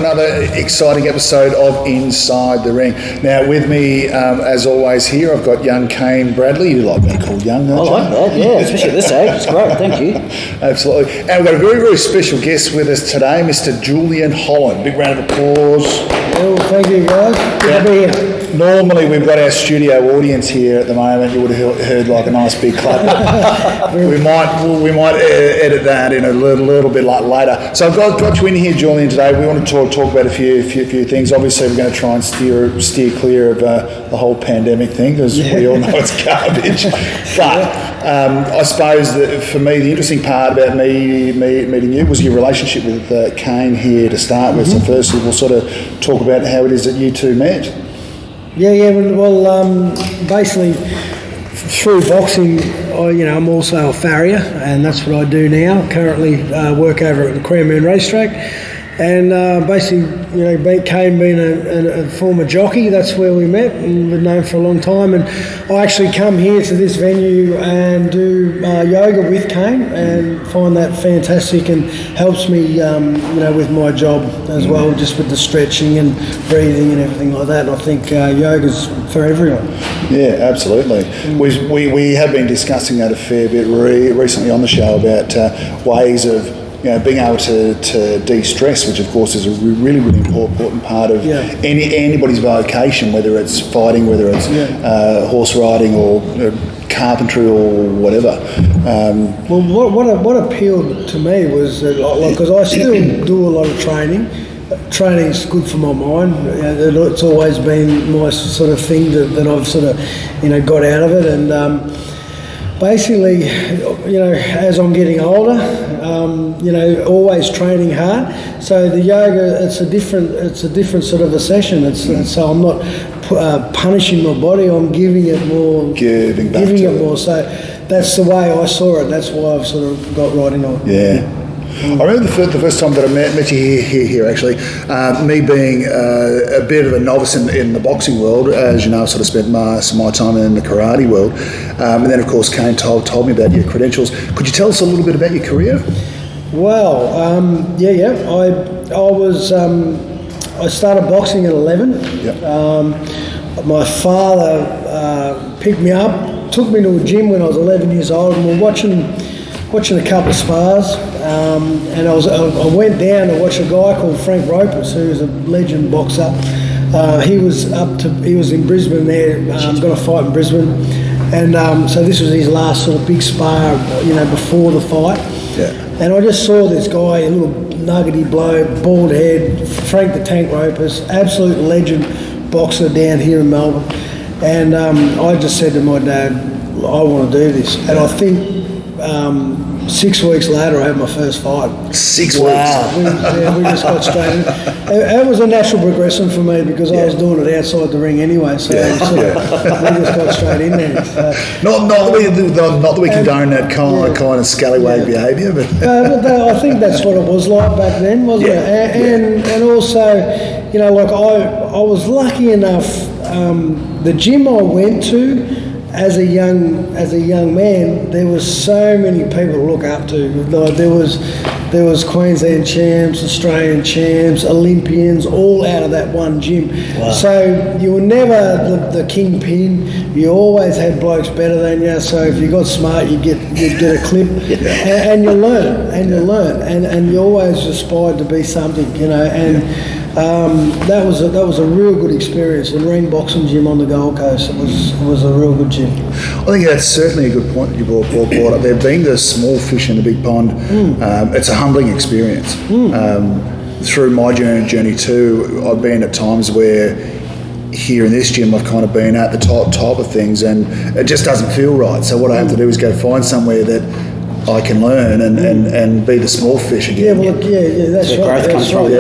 another exciting episode of Inside the Ring. Now, with me, as always, here I've got young Kane Bradley. You like being called young, don't you? I like that, yeah, especially at this age. It's great, thank you. Absolutely. And we've got a very, very special guest with us today, Mr. Julian Holland. Big round of applause. Well, thank you, guys. Good to be here. Normally, we've got our studio audience here at the moment. You would have heard like a nice big clap. we might edit that in a little bit later. So I've got you in here, Julian, today. We want to talk about a few things. Obviously, we're going to try and steer clear of the whole pandemic thing, because we all know it's garbage. But I suppose that for me, the interesting part about me meeting you was your relationship with Kane here to start with. So firstly, we'll sort of talk about how it is that you two met. Yeah. Well, basically, through boxing, I'm also a farrier, and that's what I do now. Currently, work over at the Cranbourne Racetrack, and basically, Kane being a former jockey, that's where we met, and we've known for a long time. And I actually come here to this venue and do yoga with Kane, and find that fantastic, and helps me, with my job as well, just with the stretching and breathing and everything like that. And I think yoga's for everyone. Yeah, absolutely. We have been discussing that a fair bit recently on the show about ways of being able to de-stress, which of course is a really, really important part of anybody's vocation, whether it's fighting, whether it's horse riding or carpentry or whatever. Well, what appealed to me was because I still do a lot of training. Training is good for my mind. It's always been my sort of thing that I've sort of got out of it, and basically, as I'm getting older, always training hard. So the yoga, it's a different sort of a session. So I'm not punishing my body. I'm giving it more. Giving it more. So that's the way I saw it. That's why I've sort of got right into it. Yeah. I remember the first time that I met you here actually, me being a bit of a novice in the boxing world. As you know, I've sort of spent some of my time in the karate world. And then, of course, Kane told me about your credentials. Could you tell us a little bit about your career? Well, I started boxing at 11. Yep. My father picked me up, took me to a gym when I was 11 years old, and we're watching a couple of spars, and I went down to watch a guy called Frank Ropers, who's a legend boxer. He was in Brisbane there, got a fight in Brisbane, and so this was his last sort of big spar, before the fight. Yeah. And I just saw this guy, a little nuggety bloke, bald head, Frank the Tank Ropers, absolute legend boxer down here in Melbourne. And I just said to my dad, I want to do this, and I think. 6 weeks later, I had my first fight. 6 weeks? We just got straight in. It was a natural progression for me because I was doing it outside the ring anyway, so we just got straight in there. So. Not that we condone that kind of scallywag behaviour, but... I think that's what it was like back then, wasn't it? And also, I was lucky enough, the gym I went to, as a young man, there was so many people to look up to. Like there was Queensland champs, Australian champs, Olympians, all out of that one gym. Wow. So you were never the kingpin. You always had blokes better than you. So if you got smart, you'd get a clip, and you learn, and you always aspired to be something, And that was a real good experience. The ring boxing gym on the Gold Coast, it was a real good gym. I think that's certainly a good point that you brought up there. Being the small fish in the big pond, it's a humbling experience. Through my journey too, I've been at times where here in this gym I've kind of been at the top of things, and it just doesn't feel right. So what I have to do is go find somewhere that I can learn and be the small fish again. That's right. Growth comes from.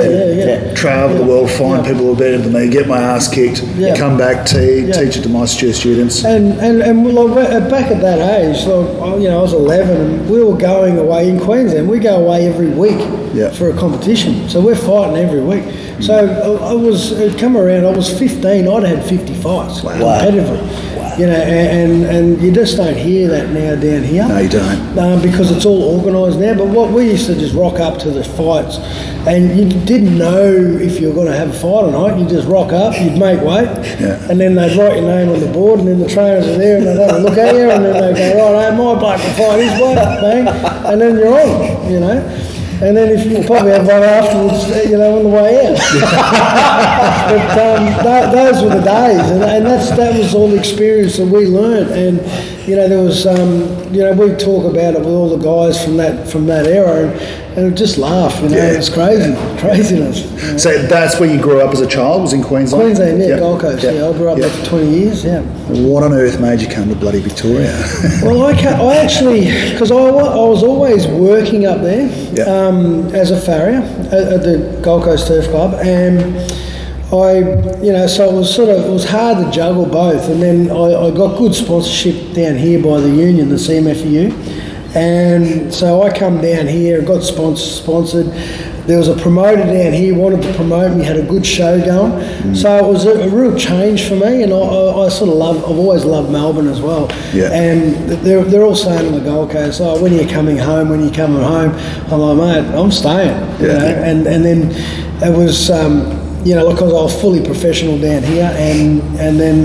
Travel the world, find people who are better than me, get my ass kicked, come back, teach it to my students. And back at that age, I was 11, and we were going away in Queensland. We go away every week for a competition, so we're fighting every week. So it come around. I was 15. I'd had 50 fights competitively. You know, and you just don't hear that now down here. No, you don't. Because it's all organised now. But what we used to just rock up to the fights, and you didn't know if you were going to have a fight or not. You just rock up, you'd make weight, and then they'd write your name on the board, and then the trainers are there, and they'd have a look at you, and then they'd go, right, hey, my bloke will fight his bloke, bang, and then you're on, you know. And then if you probably have one afterwards, you know, on the way out. But those were the days, and that was all the experience that we learned. And you know, there was, you know, we talk about it with all the guys from that era, and we just laugh. You know, it's craziness. You know? So that's where you grew up as a child? Was in Queensland? Queensland, Gold Coast. Yeah, I grew up there for 20 years. Yeah. What on earth made you come to bloody Victoria? Well, I actually, because I was always working up there as a farrier at the Gold Coast Turf Club, and so it was hard to juggle both. And then I got good sponsorship down here by the union, the CMFU, and so I come down here, got sponsored. There was a promoter down here, wanted to promote me, had a good show going. So it was a real change for me, and I sort of I've always loved Melbourne as well. Yeah. And they're all saying on the Gold Coast, oh, when are you coming home, I'm like, mate, I'm staying. You know? And then it was, you know, because I was fully professional down here, and then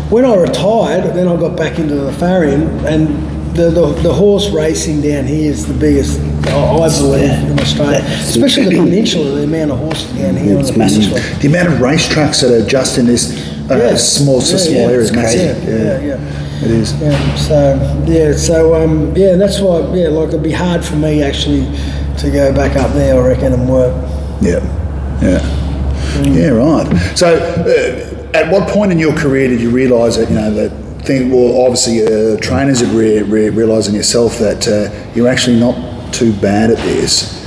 when I retired, then I got back into the farrying, and the horse racing down here is the biggest, I believe, in Australia, especially the peninsula. The amount of horses down here on the peninsula. The amount of racetracks that are just in this small area is massive. Yeah. It is. And that's why, like it'd be hard for me actually to go back up there, I reckon, and work. Yeah, right. So, at what point in your career did you realise that, you know, that obviously trainers had realised in yourself that you're actually not too bad at this?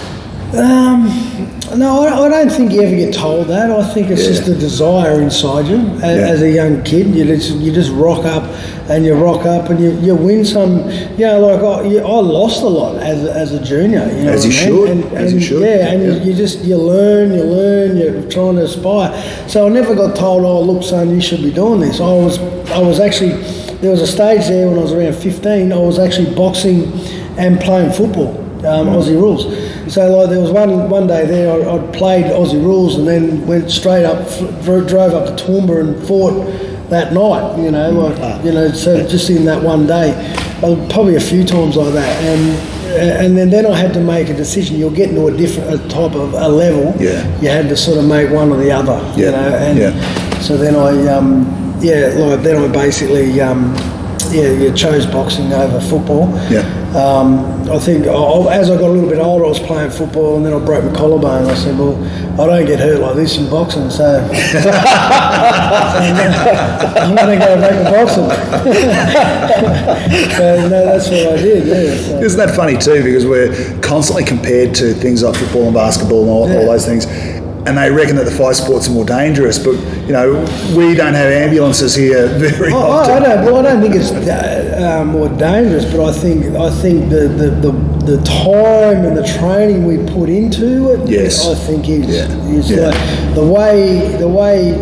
No, I don't think you ever get told that. I think it's just a desire inside you. As a young kid, you just rock up and you win some. You know, like I lost a lot as a junior. You know, as you should. As you should. Yeah, and you learn. You're trying to aspire. So I never got told, oh, look, son, you should be doing this. I was actually, there was a stage there when I was around 15. I was actually boxing and playing football, Aussie rules. So like there was one day there I played Aussie rules and then went straight up, drove up to Toowoomba and fought that night. You know, so just in that one day, probably a few times like that, and then I had to make a decision. You're getting to a different type of a level. Yeah. You had to sort of make one or the other. Yeah. You know, and so then I basically chose boxing over football. Yeah. I think as I got a little bit older, I was playing football, and then I broke my collarbone. I said, well, I don't get hurt like this in boxing, so I'm going to go back to boxing. So that's what I did. Yeah. So. Isn't that funny too? Because we're constantly compared to things like football and basketball and all those things. And they reckon that the fight sports are more dangerous, but you know we don't have ambulances here very often. I don't think it's more dangerous, but I think the time and the training we put into it, I think is like the way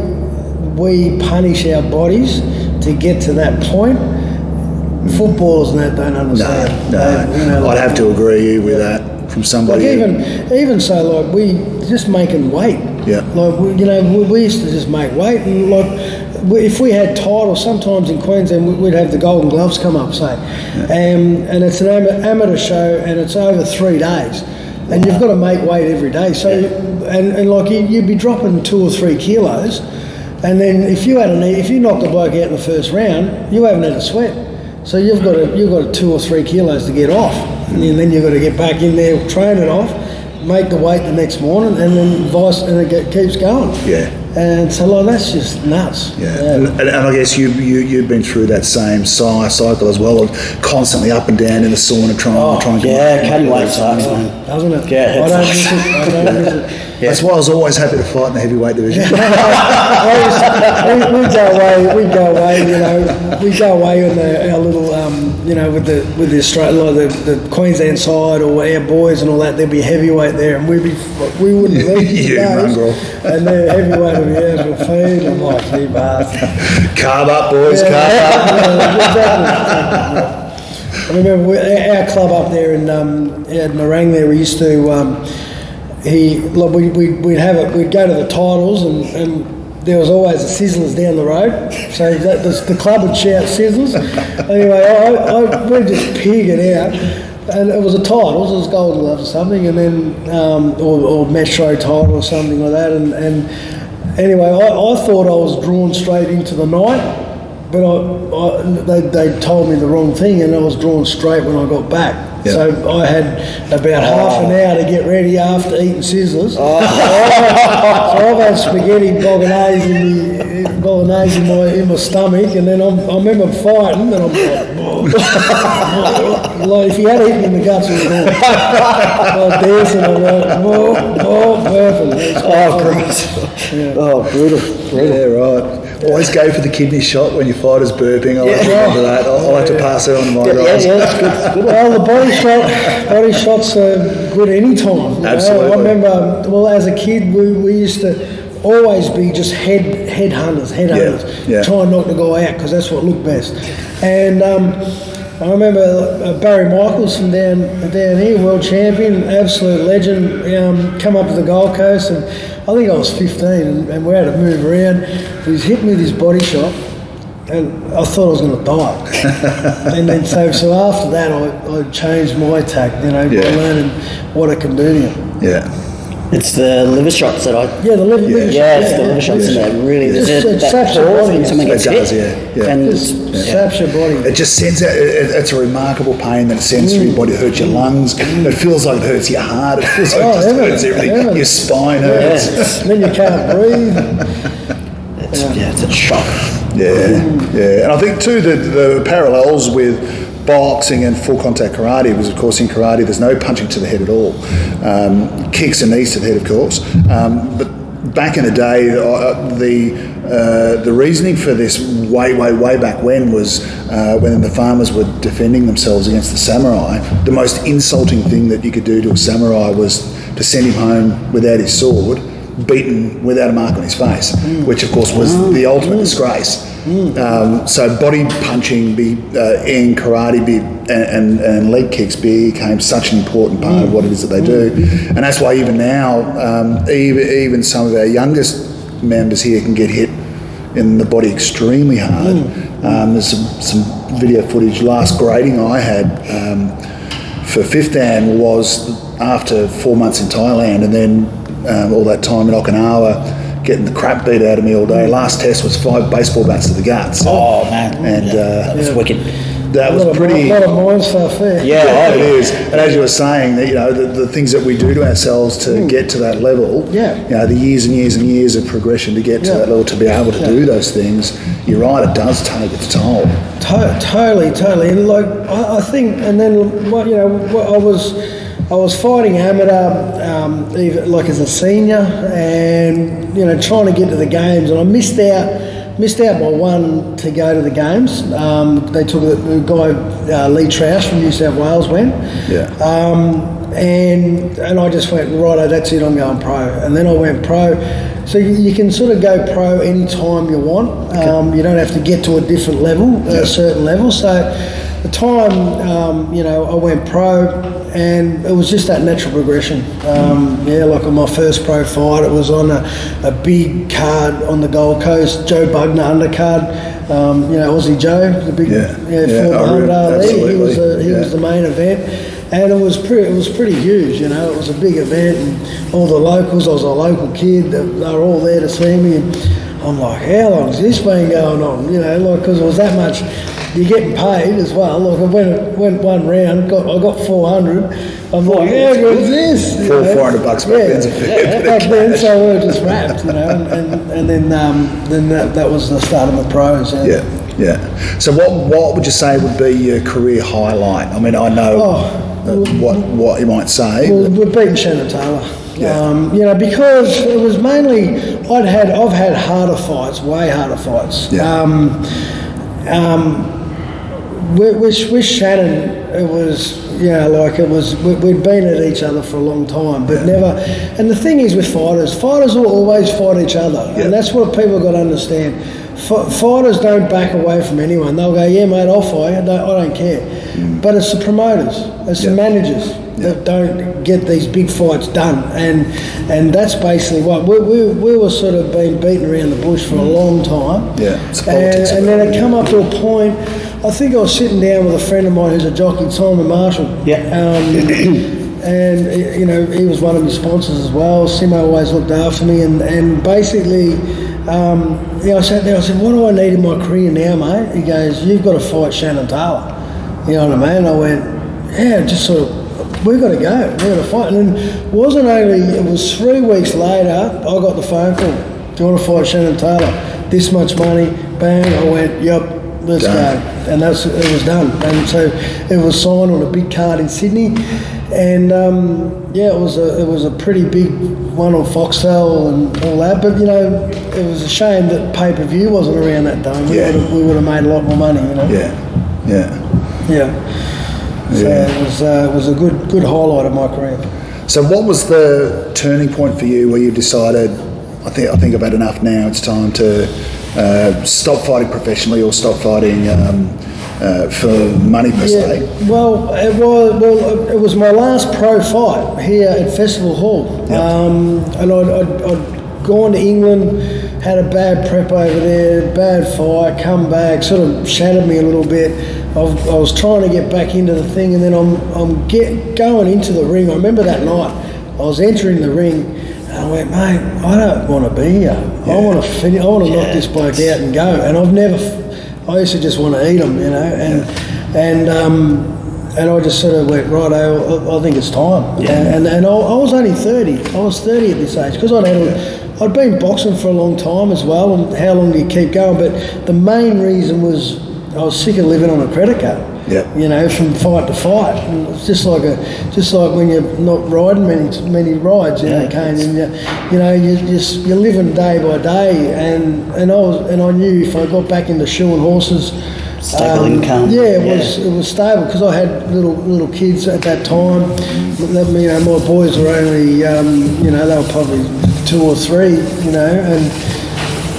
we punish our bodies to get to that point. Footballers and that don't understand. No. I'd have to agree with that. From somebody, like even so, like we just making weight. Yeah. Like we used to just make weight, and like if we had titles, sometimes in Queensland we'd have the Golden Gloves come up, say, and it's an amateur show, and it's over 3 days, and you've got to make weight every day. So and like you'd be dropping 2 or 3 kilos, and then if you knocked the bloke out in the first round, you haven't had a sweat, so you've got 2 or 3 kilos to get off. And then you've got to get back in there, train it off, make the weight the next morning, and then it keeps going. Yeah. And so like that's just nuts. Yeah. And I guess you've been through that same cycle as well, of constantly up and down in the sauna trying to get cutting weight sucks, doesn't it? Yeah. I don't miss it. Yeah. That's why I was always happy to fight in the heavyweight division. We go away, you know. We go away on our little with the Australian, like the Queensland side or our boys and all that, there'd be heavyweight there, and we wouldn't leave You mongrel. and their heavyweight would be out for feed. I'm like, you bastard. Carb up, boys, carb up. Exactly. I remember our club up there in Nerang there, we used to we'd go to the titles and there was always a Sizzlers down the road, so the club would shout Sizzlers. Anyway, we'd just pig it out, and it was a titles, it was Golden Gloves or something, and then or Metro title or something like that, and anyway, I thought I was drawn straight into the night. But they told me the wrong thing, and I was drawn straight when I got back. Yep. So I had about half an hour to get ready after eating Sizzlers. So I've had spaghetti bolognese in my stomach, and then I remember fighting, and I'm like if you had eaten in the guts, it was all like this, and I'm like, perfect. Oh, gross. Yeah. Oh, brutal. Yeah, right. Always go for the kidney shot when your fighter's burping. I like to remember that. I'll have to pass it on to my guys. Yeah, that's good. Well, the body shots are good any time. Absolutely. I remember, as a kid, we used to always be just headhunters, trying not to go out because that's what looked best. And I remember Barry Michaels from down here, world champion, absolute legend, come up to the Gold Coast, and I think I was 15, and we had to move around. He was hitting me with his body shot, and I thought I was going to die. And then so after that, I changed my tack, by learning what it can do to you. Yeah. It's the liver shots that the liver shots. Yeah, it's the liver shots that really it that saps your pause body. when someone gets hit. And it saps your body. It just sends out, it's a remarkable pain that it sends through your body. It hurts your lungs. It feels like it hurts your heart. It feels like it just hurts everything. Your spine hurts. Then you can't breathe. It's a shock. Yeah. And I think too the parallels with boxing and full contact karate, because of course in karate there's no punching to the head at all. Kicks and knees to the head, of course. But back in the day, the reasoning for this way back when was when the farmers were defending themselves against the samurai. The most insulting thing that you could do to a samurai was to send him home without his sword, beaten without a mark on his face, which of course was the ultimate disgrace. So body punching in karate and leg kicks became such an important part of what it is that they do, and that's why even now, even some of our youngest members here can get hit in the body extremely hard. There's some video footage. Last grading I had for fifth dan was after 4 months in Thailand, and then all that time in Okinawa, getting the crap beat out of me all day. Last test was 5 baseball bats to the guts. Oh man, and that was wicked. That was pretty. A lot of mind stuff there. Yeah, it is. And as you were saying, that the things that we do to ourselves to get to that level. The years and years and years of progression to get to that level, to be able to do those things. You're right. It does take its toll. Totally. And like I think, and then I was fighting amateur, even like as a senior, and trying to get to the games, and I missed out by one to go to the games. They took the guy Lee Troush from New South Wales went, and I just went, righto, that's it, I'm going pro, and then I went pro. So you can sort of go pro any time you want. You don't have to get to a different level, a certain level. So the time I went pro. And it was just that natural progression. Like on my first pro fight, it was on a big card on the Gold Coast, Joe Bugner undercard. Aussie Joe, the big 400 Ali. He was the main event, and it was pretty huge. It was a big event, and all the locals. I was a local kid. They were all there to see me, and I'm like, how long has this been going on? Because it was that much. You're getting paid as well. Like I went one round, I got 400. I'm like, how good is this? $400 back then. Back then, so we were just wrapped, and then that was the start of the pros. Yeah. So what would you say would be your career highlight? I mean, I know what you might say. Well, we've beaten Shannon Taylor. Because it was mainly I've had harder fights, way harder fights. with Shannon, it was, we'd been at each other for a long time, but never. And the thing is with fighters will always fight each other, and that's what people got to understand. Fighters don't back away from anyone. They'll go, yeah, mate, I'll fight you. I don't care. But it's the promoters, it's the managers that don't get these big fights done, and that's basically what we were sort of being beaten around the bush for a long time. And then it come up to a point. I think I was sitting down with a friend of mine who's a jockey, Simon Marshall. And he was one of my sponsors as well. Simo always looked after me, and basically. I sat there, I said, what do I need in my career now, mate? He goes, you've got to fight Shannon Taylor. You know what I mean? I went, yeah, just sort of, we've got to go, we've got to fight. And then it was 3 weeks later, I got the phone call, do you want to fight Shannon Taylor? This much money, bang, I went, yep, let's go. And it was done. And so it was signed on a big card in Sydney. And it was a pretty big one on Foxtel and all that. But it was a shame that pay-per-view wasn't around that time. We would have made a lot more money. So it was a good highlight of my career. So what was the turning point for you where you decided, I think I've had enough now, it's time to stop fighting professionally or stop fighting for money per se? Well, it was my last pro fight here at Festival Hall. And I'd gone to England, had a bad prep over there, bad fight, come back, sort of shattered me a little bit. I was trying to get back into the thing, and then I'm going into the ring. I remember that night, I was entering the ring, and I went, mate, I don't want to be here. I want to finish. I want to knock this bloke out and go. And I used to just want to eat them, and I just sort of went, right, I think it's time. And I was only 30. I was 30 at this age, because I'd been boxing for a long time as well, and how long do you keep going? But the main reason was I was sick of living on a credit card. From fight to fight. And it's just like when you're not riding many rides, Kane, and you're living day by day. And I knew if I got back into shoeing horses, stable income. It was stable, because I had little kids at that time. My boys were only they were probably 2 or 3, and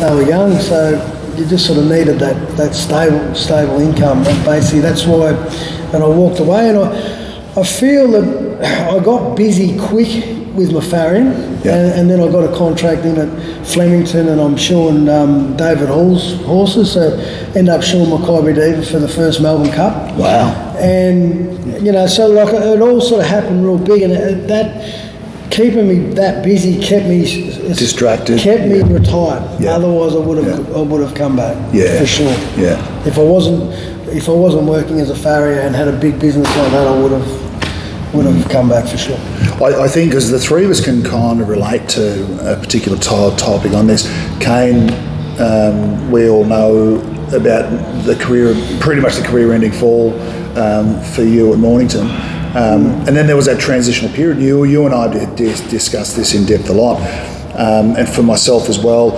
they were young, so you just sort of needed that stable income, and basically that's why. And I walked away, and I feel that I got busy quick with my Farrier, and then I got a contract in at Flemington, and I'm shoeing David Hall's horses, so end up shoeing Mackay Diva for the first Melbourne Cup. Wow! And so like it all sort of happened real big, and that. Keeping me that busy kept me distracted, kept me retired. Otherwise, I would have come back for sure. If I wasn't working as a farrier and had a big business like that, I would have come back for sure. I think because the three of us can kind of relate to a particular topic on this. Kane, we all know about pretty much the career-ending fall for you at Mornington. And then there was that transitional period. You and I did discuss this in depth a lot. And for myself as well,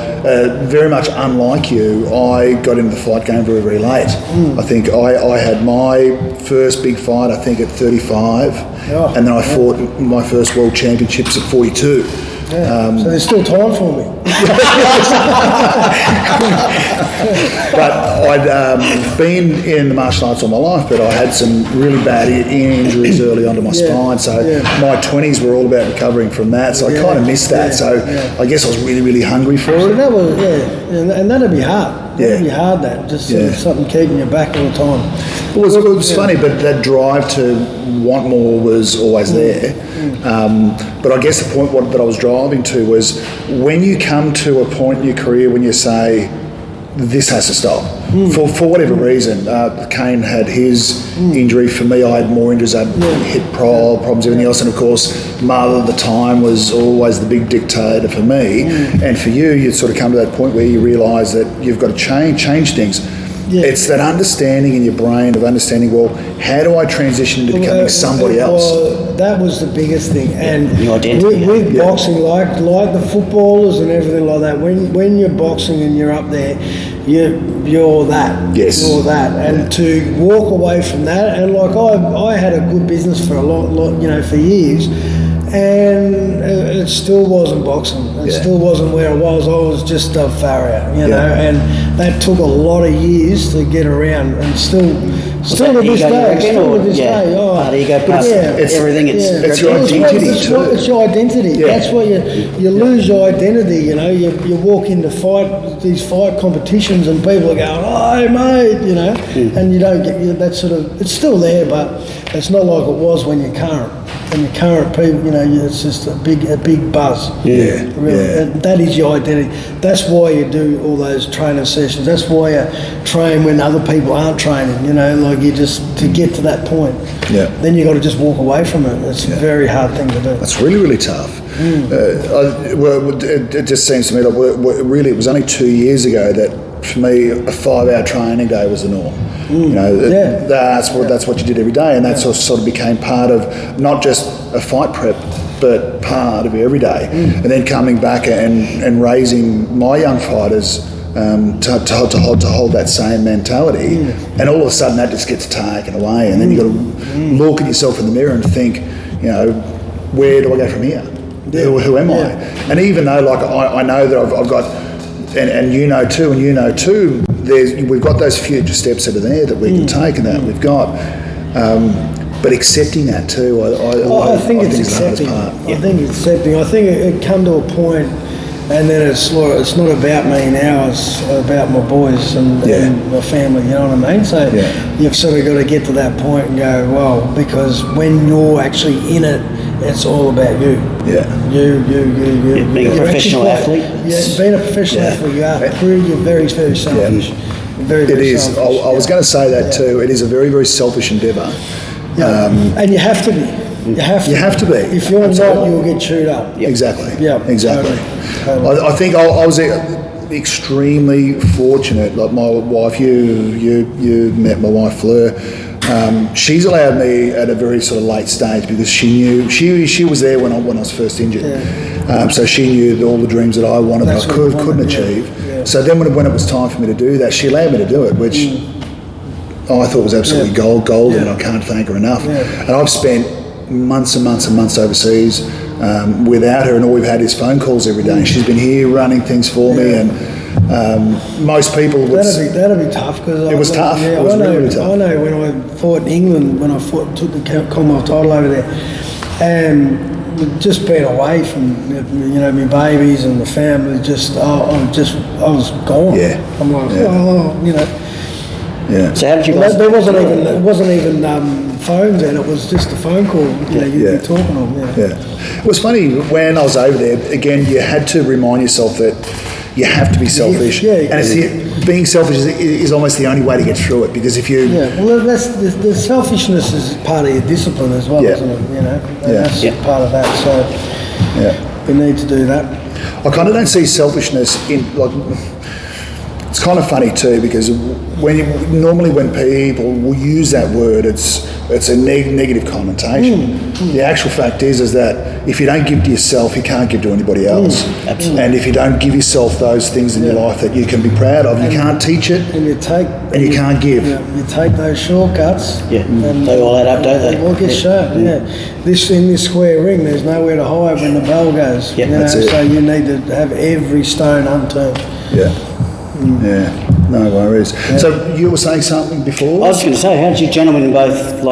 very much unlike you, I got into the fight game very, very late. I think I had my first big fight, I think, at 35. And then I fought my first world championships at 42. So there's still time for me. But I'd been in the martial arts all my life, but I had some really bad injuries early on to my spine. So my 20s were all about recovering from that. So I kind of missed that. So I guess I was really, really hungry for it. That was, and that'd be hard. That'd be hard, that. Just sort of something keeping you back all the time. It was funny, but that drive to want more was always there. But I guess the point that I was driving to was when you come to a point in your career when you say, this has to stop. For whatever reason, Kane had his injury. For me, I had more injuries. I had hip problems, everything else. And of course, mother at the time was always the big dictator for me. And for you, you sort of come to that point where you realise that you've got to change things. It's that understanding in your brain of understanding, well, how do I transition into becoming somebody else? Well, that was the biggest thing. And your identity, with boxing, like the footballers and everything like that, when you're boxing and you're up there, you're that. Yes. You're that. And to walk away from that, and like I had a good business for a lot, for years, and it still wasn't boxing. It still wasn't where I was. I was just a Farrier, you know, and that took a lot of years to get around, and still to this day. Oh, part ego past everything. It's your identity too. It's your identity. Yeah. That's where you lose your identity. You know, you walk into these fight competitions, and people are going, "Oh, hey, mate," you know, and you don't get that sort of. It's still there, but it's not like it was when you're current. And the current people, you know, it's just a big buzz. Yeah, really. And that is your identity. That's why you do all those training sessions. That's why you train when other people aren't training. You know, like you just to get to that point. Yeah. Then you got to just walk away from it. It's a very hard thing to do. It's really, really tough. It just seems to me like really it was only 2 years ago that for me a 5-hour training day was the norm. You know, that's what you did every day, and that sort of became part of not just a fight prep, but part of every day. And then coming back and raising my young fighters to hold that same mentality, and all of a sudden that just gets taken away, and then you got to look at yourself in the mirror and think, you know, where do I go from here? Who am I? And even though, like, I know that I've got, and you know too, we've got those future steps that are there that we can take and that we've got. But accepting that too, I think it's accepting. I think it's accepting. I think it come to a point, and then it's not about me now. It's about my boys and my family. You know what I mean? So you've sort of got to get to that point and go, well, because when you're actually in it, it's all about you. Yeah. You being a professional athlete. Yeah, being a professional athlete, you're very, very selfish. Very, it very is. selfish. I was going to say that too. It is a very, very selfish endeavour. And you have to be. You have to be. If you're not, you'll get chewed up. Exactly. Yeah. Exactly. Totally. I think I was extremely fortunate. Like my wife, you met my wife Fleur. She's allowed me at a very sort of late stage because she knew she was there when I was first injured. So she knew all the dreams that I wanted that I couldn't achieve. Yeah. So then when it was time for me to do that, she allowed me to do it, which I thought was absolutely golden, and I can't thank her enough. And I've spent months and months and months overseas without her, and all we've had is phone calls every day. She's been here running things for me, and most people would... That'd be tough, because... It was tough. Yeah, it was really tough. I know when I fought in England, when I took the Commonwealth title over there, and just being away from, you know, my babies and the family, I was gone. Yeah. I'm like, you know... Yeah. So how did you guys... There wasn't even phones then, it was just a phone call, you know, you'd be talking on. It was funny, when I was over there, again, you had to remind yourself that you have to be selfish. And being selfish is almost the only way to get through it, because if you... Yeah, well, that's, the selfishness is part of your discipline as well, isn't it? You know, that's part of that, so we need to do that. I kind of don't see selfishness in, like... It's kind of funny too, because normally when people will use that word, it's a negative connotation. The actual fact is that if you don't give to yourself, you can't give to anybody else. Absolutely. And if you don't give yourself those things in your life that you can be proud of, you can't teach it, and you can't give. You take those shortcuts. And they all add up, don't they? They all get shown. In this square ring, there's nowhere to hide when the bell goes. That's it. So you need to have every stone unturned. No worries. So you were saying something before? I was going to say, how did you gentlemen both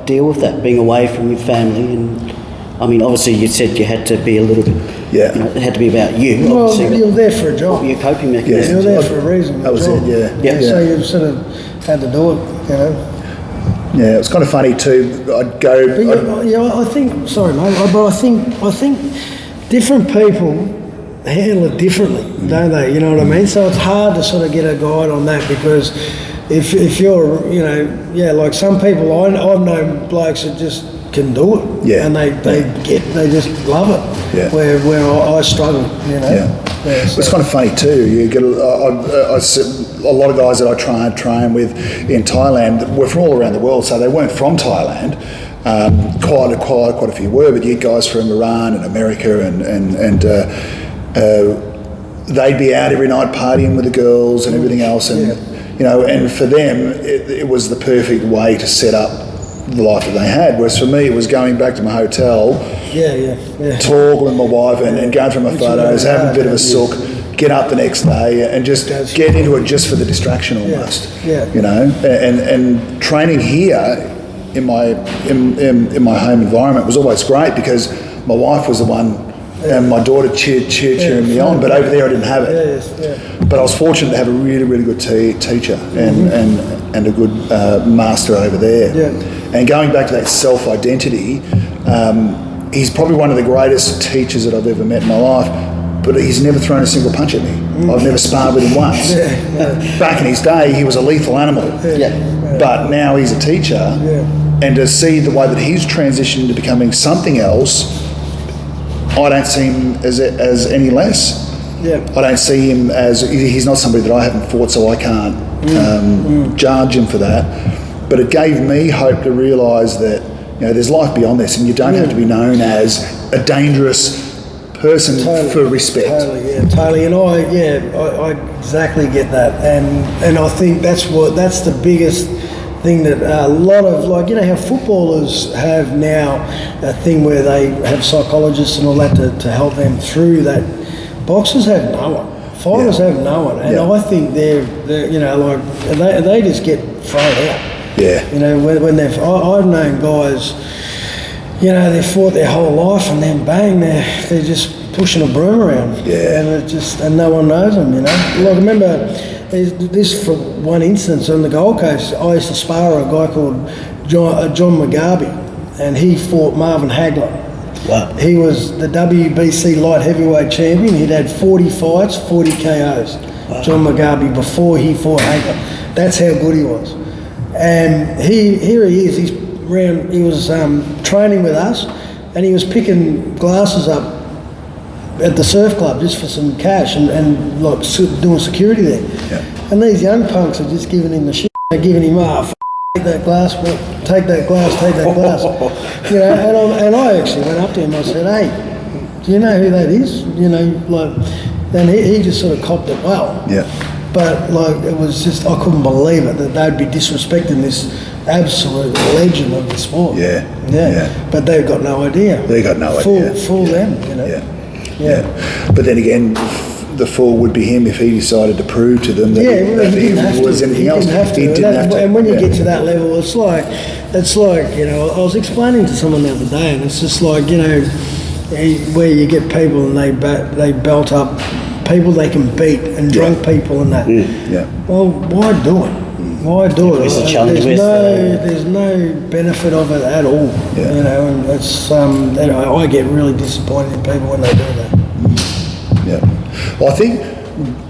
deal with that, being away from your family? And I mean, obviously you said you had to be a little bit, you know, it had to be about you. Well, you're there for a job. Your coping mechanism. You're there for a reason. That was it, So you sort of had to do it, you know. Yeah, it was kind of funny too. I'd go... I think, sorry mate, but I think different people handle it differently, don't they? You know what I mean? So it's hard to sort of get a guide on that, because if you're, you know, like some people, I've known blokes that just can do it, and they just love it. Where I struggle, you know. So. It's kind of funny too. You get a lot of guys that I train with in Thailand were from all around the world, so they weren't from Thailand. Quite a few were, but you get guys from Iran and America and they'd be out every night partying with the girls and everything else, and and for them it was the perfect way to set up the life that they had. Whereas for me, it was going back to my hotel, talking with my wife and going through my photos, having a bit of a sook, get up the next day and just get into it just for the distraction almost. And training here in my home environment was always great because my wife was the one and my daughter cheering me on, but over there I didn't have it. But I was fortunate to have a really, really good teacher and a good master over there. And going back to that self-identity, he's probably one of the greatest teachers that I've ever met in my life, but he's never thrown a single punch at me. I've never sparred with him once. Back in his day, he was a lethal animal. But now he's a teacher, and to see the way that he's transitioned into becoming something else, I don't see him as any less. I don't see him as, he's not somebody that I haven't fought, so I can't judge him for that. But it gave me hope to realise that there's life beyond this, and you don't have to be known as a dangerous person for respect. Totally. And I exactly get that, and I think that's the biggest thing that a lot of, how footballers have now a thing where they have psychologists and all that to help them through that. Boxers have no one. Fighters have no one, and I think they just get thrown out. When I've known guys, they fought their whole life and then bang, they're just pushing a broom around, and no one knows them. I remember this for one instance on the Gold Coast. I used to spar a guy called John Mugabe, and he fought Marvin Hagler. Wow. He was the WBC light heavyweight champion. He'd had 40 fights, 40 KOs. Wow. John Mugabe before he fought Hagler. That's how good he was. And here he is. He was training with us, and he was picking glasses up at the surf club just for some cash and doing security there. And these young punks are just giving him the shit. They're giving him, take that glass, take that glass. And I actually went up to him. I said, hey, do you know who that is? And he just sort of copped it well. But it was just, I couldn't believe it that they'd be disrespecting this absolute legend of the sport. But they've got no idea. They got no idea. Fool them, But then again, the fool would be him if he decided to prove to them that he was anything else. He didn't have to. And when you get to that level, it's like I was explaining to someone the other day, and it's just like where you get people and they belt up people they can beat and drunk people and that. Well, why do it? Why do it? There's no benefit of it at all. And it's I get really disappointed in people when they do that. Well, I think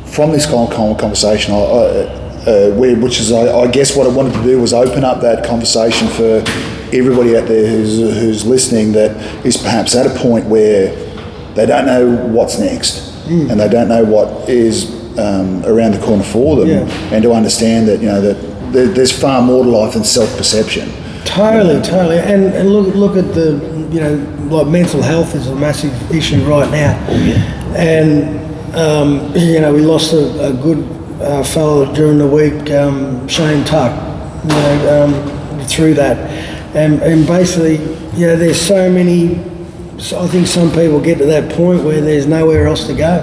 from this kind of conversation, I guess what I wanted to do was open up that conversation for everybody out there who's listening that is perhaps at a point where they don't know what's next and they don't know what is around the corner for them, and to understand that that there's far more to life than self-perception. Totally. And look at the mental health is a massive issue right now. And we lost a good fellow during the week, Shane Tuck, through that, and basically, there's so many. I think some people get to that point where there's nowhere else to go,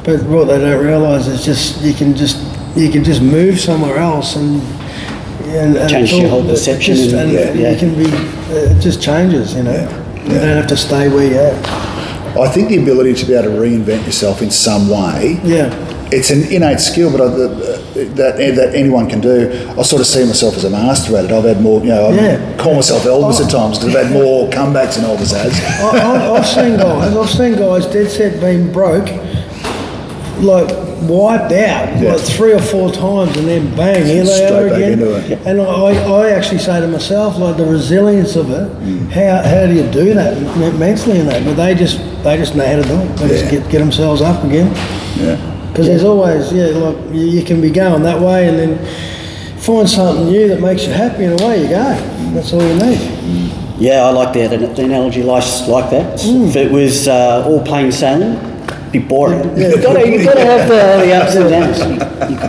but what they don't realise is just you can just move somewhere else and change your whole perception, you can be. It just changes, You don't have to stay where you're at. I think the ability to be able to reinvent yourself in some way, it's an innate skill, but that anyone can do. I sort of see myself as a master at it. I've had more, I call myself Elvis at times because I've had more comebacks than Elvis has. I've seen guys dead set being broke, wiped out 3 or 4 times, and then bang, here they are again. And I actually say to myself, the resilience of it, how do you do that mentally in that? But they just know how to do it. They just get themselves up again. Because there's always, you can be going that way and then find something new that makes you happy, and away you go. That's all you need. Yeah, I like the analogy like that. If it was all plain sailing, be boring. You've got to have the ups and downs.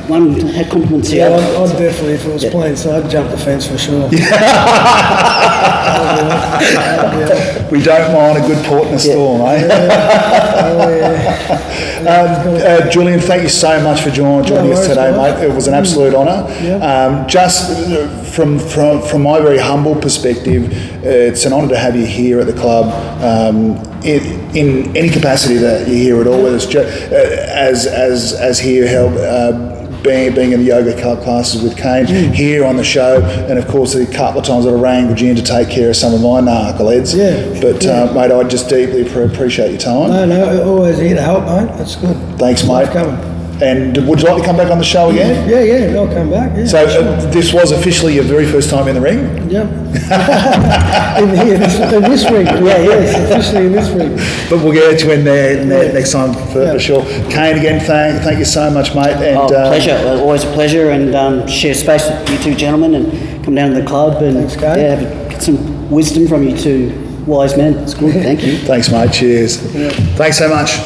One had compliments the Yeah, other. I'd definitely, if it was playing, so I'd jump the fence for sure. We don't mind a good port in a storm, eh? Julian, thank you so much for joining us today, mate. It was an absolute honour. Just from my very humble perspective, it's an honour to have you here at the club. In any capacity that you're here at all, whether it's as here being in the yoga classes with Kane, here on the show, and of course the couple of times that I wrangled you in to take care of some of my knuckleheads. But mate, I just deeply appreciate your time. No, always here to help, mate. That's good. Thanks, mate. Coming. And would you like to come back on the show again? Yeah, I'll come back. Yeah, so this was officially your very first time in the ring? Yep. in this ring. Yes, officially in this ring. But we'll get you in there next time for sure. Kane, again, thank you so much, mate. And, pleasure. Always a pleasure, and share space with you two gentlemen, and come down to the club and Thanks, Kane. get some wisdom from you two wise men. It's good. Thank you. Thanks, mate. Cheers. Thanks so much.